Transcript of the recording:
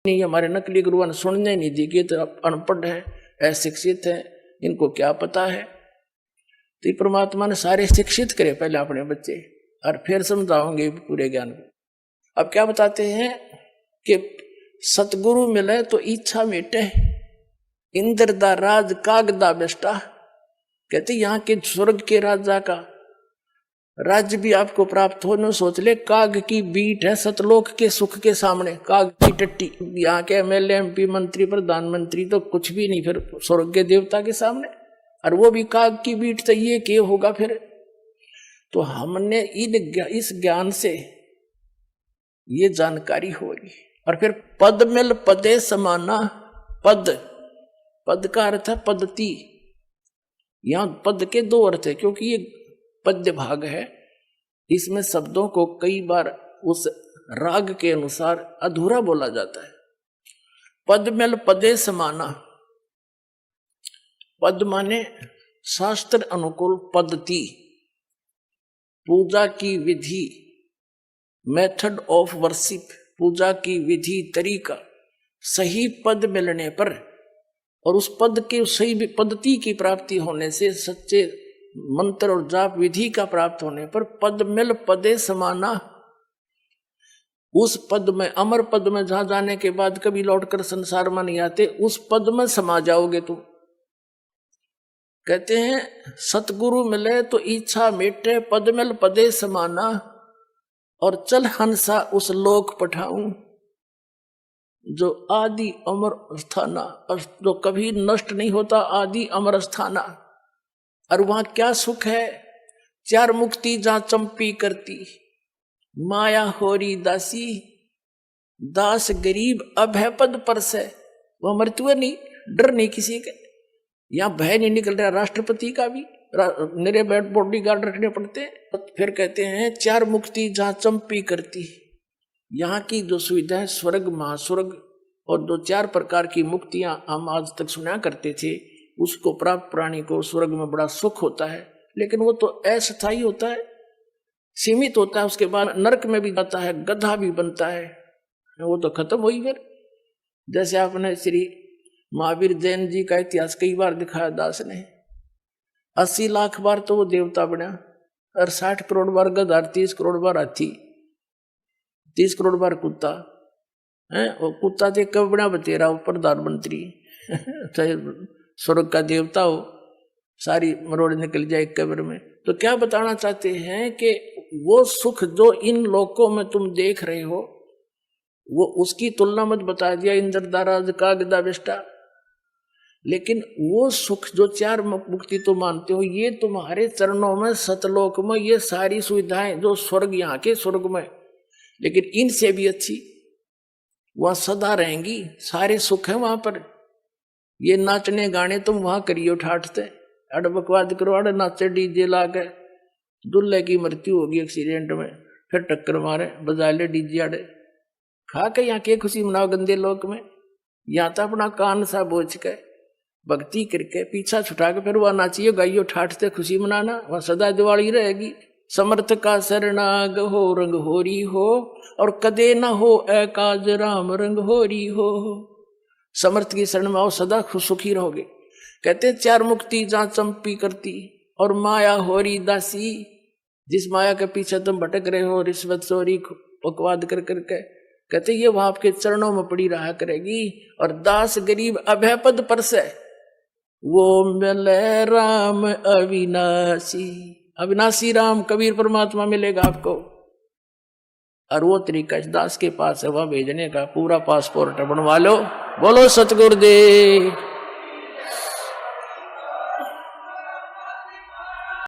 नहीं, हमारे नकली गुरुओं ने सुनने नहीं दी कि तो अनपढ़ है, अशिक्षित है, इनको क्या पता है। तो परमात्मा ने सारे शिक्षित करे पहले अपने बच्चे, और फिर समझाओगे पूरे ज्ञान को। अब क्या बताते हैं कि सतगुरु मिले तो इच्छा मिटे, इंद्र दा राज कागदा बेस्टा। कहते यहाँ के स्वर्ग के राजा का राज्य भी आपको प्राप्त हो न सोच ले, काग की बीट है सतलोक के सुख के सामने, काग की टट्टी। यहाँ के एमएलए एमपी मंत्री प्रधानमंत्री तो कुछ भी नहीं फिर स्वर्ग के देवता के सामने, और वो भी काग की बीट। तो ये क्या होगा फिर। तो हमने इस ज्ञान से ये जानकारी होगी। और फिर पद मिल पदे समाना, पद का अर्थ है पद्धति। यहां पद के दो अर्थ है, क्योंकि ये पद्य भाग है, इसमें शब्दों को कई बार उस राग के अनुसार अधूरा बोला जाता है। पद मिल पदे समाना, पद माने शास्त्र अनुकूल पद्धति, पूजा की विधि, मेथड ऑफ वर्शिप, पूजा की विधि तरीका। सही पद मिलने पर और उस पद के सही पद्धति की प्राप्ति होने से, सच्चे मंत्र और जाप विधि का प्राप्त होने पर पद मिल पदे समाना, उस पद में, अमर पद में जहां जाने के बाद कभी लौटकर संसार में नहीं आते, उस पद में समा जाओगे तुम। कहते हैं सतगुरु मिले तो इच्छा मिटे, पद मिल पदे समाना, और चल हंसा उस लोक पठाऊं जो आदि अमर स्थाना, जो कभी नष्ट नहीं होता, आदि अमर स्थाना। और वहां क्या सुख है, चार मुक्ति जहां चंपी करती, माया होरी दासी, दास गरीब अभय पद पर से। वह मृत्यु नहीं, डर नहीं किसी के, यहां भय नहीं निकल रहा राष्ट्रपति का भी, मेरे बॉडी गार्ड रखने पड़ते हैं। फिर कहते हैं चार मुक्ति जहां चंपी करती, यहाँ की जो सुविधाएं स्वर्ग महास्वर्ग और दो चार प्रकार की मुक्तियां हम आज तक सुना करते थे, उसको प्राप्त प्राणी को स्वर्ग में बड़ा सुख होता है, लेकिन वो तो अस्थायी होता है, सीमित होता है। उसके बाद नरक में भी जाता है, गधा भी बनता है, वो तो खत्म हुई फिर। जैसे आपने श्री महावीर जैन जी का इतिहास कई बार दिखाया दास ने, 80 लाख बार तो वो देवता बना, और 60 करोड़ बार गधा, 30 करोड़ बार हाथी, 30 करोड़ बार कुत्ता है। और कुत्ता थे कब बना बतेरा हो प्रधानमंत्री, चाहे स्वर्ग का देवता हो, सारी मरोड़ निकल जाए कब्र में। तो क्या बताना चाहते हैं कि वो सुख जो इन लोकों में तुम देख रहे हो, वो उसकी तुलना मत बता दिया इंद्रदाराज का गदा बेस्टा। लेकिन वो सुख जो चार मुक्ति तो मानते हो, ये तुम्हारे चरणों में सतलोक में ये सारी सुविधाएं जो स्वर्ग, यहाँ के स्वर्ग में, लेकिन इनसे भी अच्छी वह सदा रहेंगी, सारे सुख है वहां पर। ये नाचने गाने तुम वहां करियो ठाठते, अड़ बकवाद करो, अड़ नाचे डीजे ला के, दूल्हे की मृत्यु होगी एक्सीडेंट में, फिर टक्कर मारे बजा ले डीजे अड़े, खा के यहाँ के खुशी मनाओ गंदे लोक में। यहाँ तो अपना कान सा बोझ के भक्ति करके पीछा छुटा के फिर वह नाचियो गाइयो ठाठते खुशी मनाना, वह सदा दिवाली रहेगी। समर्थ का शरणाग हो रंग होरी हो, और कदे ना हो एकाज राम रंग होरी हो। समर्थ की शरण में आओ, सदा सुखी रहोगे। कहते चार मुक्ति जहां चंपी करती, और माया होरी दासी, जिस माया के पीछे तुम भटक रहे हो रिश्वत चोरी पकवाद कर करके, कहते ये वहां आपके चरणों में पड़ी रहा करेगी। और दास गरीब अभय पद पर से, वो मिले राम अविनाशी, अविनाशी राम कबीर परमात्मा मिलेगा आपको। और वो तरीका इस दास के पास है, वह भेजने का पूरा पासपोर्ट बनवा लो। बोलो सतगुरुदेव।